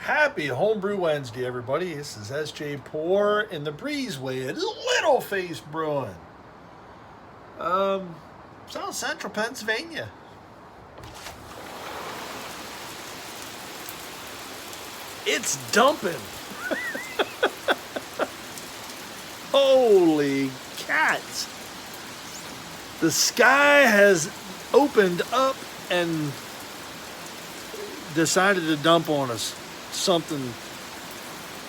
Happy Homebrew Wednesday, everybody. This is SJ Poor in the breezeway at Little Face Brewing. South Central Pennsylvania. It's dumping. Holy cats. The sky has opened up and decided to dump on us something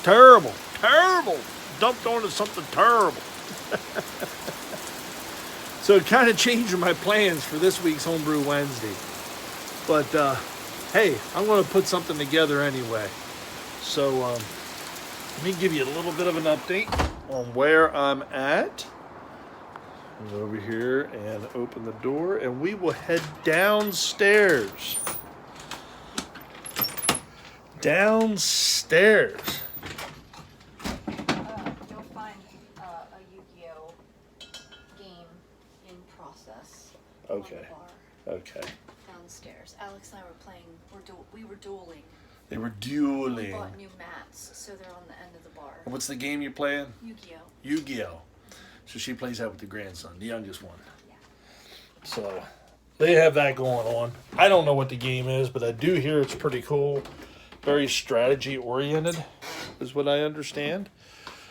terrible. Dumped on us something terrible. So it kind of changed my plans for this week's Homebrew Wednesday. But hey, I'm going to put something together anyway. So let me give you a little bit of an update on where I'm at. Go over here and open the door, and we will head downstairs. Downstairs. You'll find a Yu-Gi-Oh game in process. Okay. On the bar Okay. downstairs. Alex and I were playing. We were dueling. They were We dueling. bought new mats, so they're on the end of the bar. What's the game you're playing? Yu-Gi-Oh. Yu-Gi-Oh. So she plays that with the grandson, the youngest one. Yeah. So they have that going on. I don't know what the game is, but I do hear it's pretty cool. Very strategy oriented, is what I understand.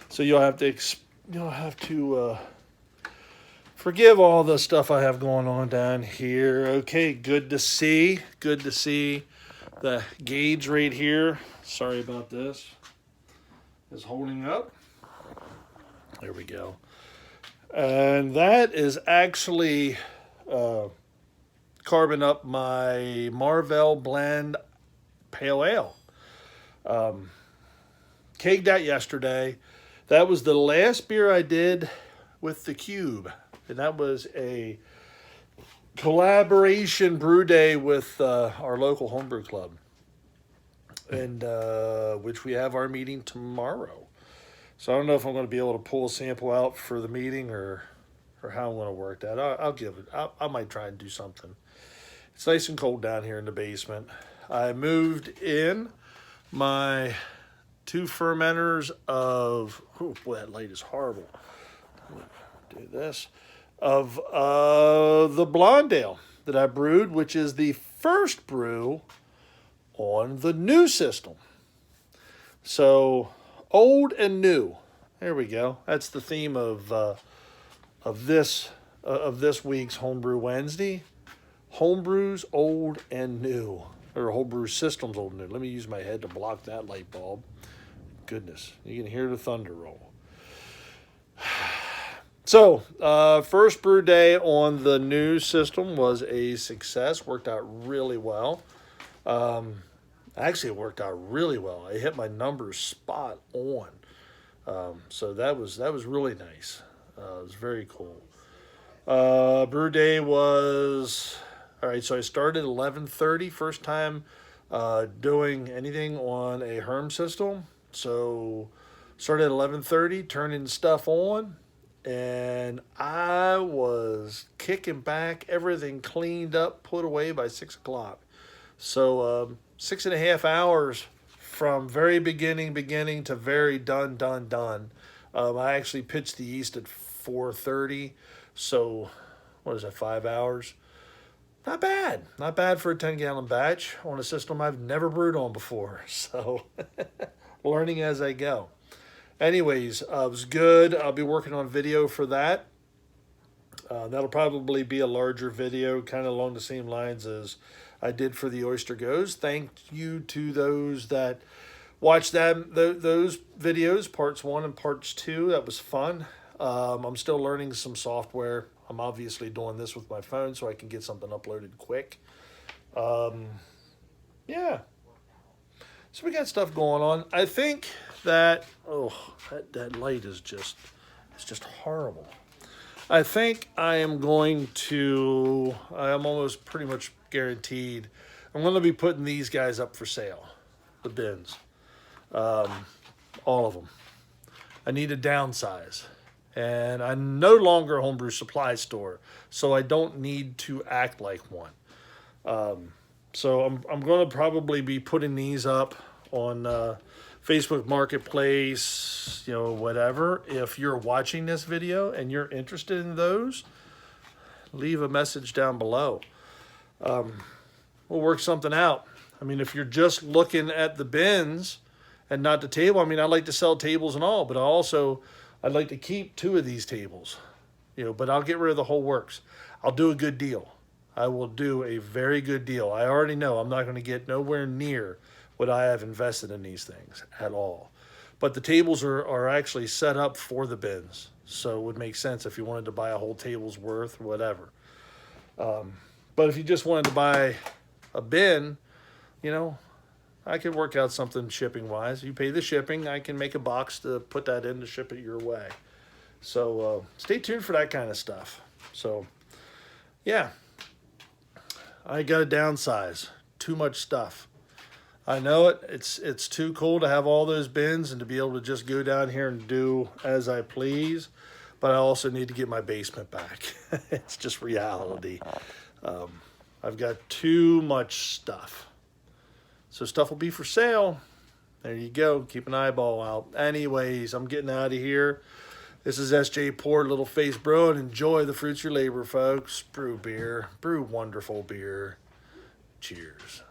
So you'll have to forgive all the stuff I have going on down here. Okay, good to see. Good to see the gauge right here. Sorry about this. Is holding up. There we go. And that is actually carbon up my Marvel Blend Pale Ale. Kegged that yesterday. That was the last beer I did with the Cube. And that was a collaboration brew day with our local homebrew club. And which we have our meeting tomorrow. So I don't know if I'm going to be able to pull a sample out for the meeting or how I'm going to work that. I'll give it. I might try and do something. It's nice and cold down here in the basement. I moved in my 2 fermenters of, oh boy, that light is horrible. Do this. Of the Blondale that I brewed, which is the first brew on the new system. So old and new. There we go. That's the theme of this week's Homebrew Wednesday. Homebrews old and new, or homebrew systems old and new. Let me use my head to block that light bulb. Goodness, you can hear the thunder roll. So, first brew day on the new system was a success. Worked out really well. Actually, it worked out really well. I hit my numbers spot on. So that was really nice. It was very cool. Brew day was, all right, so I started at 11:30, first time doing anything on a Herm system. So started at 11:30, turning stuff on, and I was kicking back, everything cleaned up, put away by 6 o'clock. So 6.5 hours from very beginning to very done. I actually pitched the yeast at 4:30. So what is that, 5 hours? Not bad for a 10-gallon batch on a system I've never brewed on before. So learning as I go. Anyways, it was good. I'll be working on video for that. That'll probably be a larger video, kind of along the same lines as I did for the Oyster Goes. Thank you to those that watched those videos, parts 1 and parts 2. That was fun. I'm still learning some software. I'm obviously doing this with my phone so I can get something uploaded quick. Yeah. So we got stuff going on. I think that, that light is just, it's just horrible. I think I'm almost pretty much guaranteed, I'm going to be putting these guys up for sale, the bins, all of them. I need a downsize, and I'm no longer a homebrew supply store, so I don't need to act like one. So I'm going to probably be putting these up on Facebook Marketplace, you know, whatever. If you're watching this video and you're interested in those, leave a message down below. We'll work something out. I mean, if you're just looking at the bins and not the table, I mean, I like to sell tables and all, but I'd like to keep 2 of these tables, you know, but I'll get rid of the whole works. I'll do a good deal. I will do a very good deal. I already know I'm not going to get nowhere near what I have invested in these things at all. But the tables are actually set up for the bins. So it would make sense if you wanted to buy a whole table's worth or whatever. But if you just wanted to buy a bin, you know, I could work out something shipping wise. You pay the shipping, I can make a box to put that in to ship it your way. So stay tuned for that kind of stuff. So yeah, I got to downsize. Too much stuff. I know it. It's too cool to have all those bins and to be able to just go down here and do as I please. But I also need to get my basement back. It's just reality. I've got too much stuff. So stuff will be for sale. There you go. Keep an eyeball out. Anyways, I'm getting out of here. This is SJ Port, Little Face Brew, and enjoy the fruits of your labor, folks. Brew beer. Brew wonderful beer. Cheers.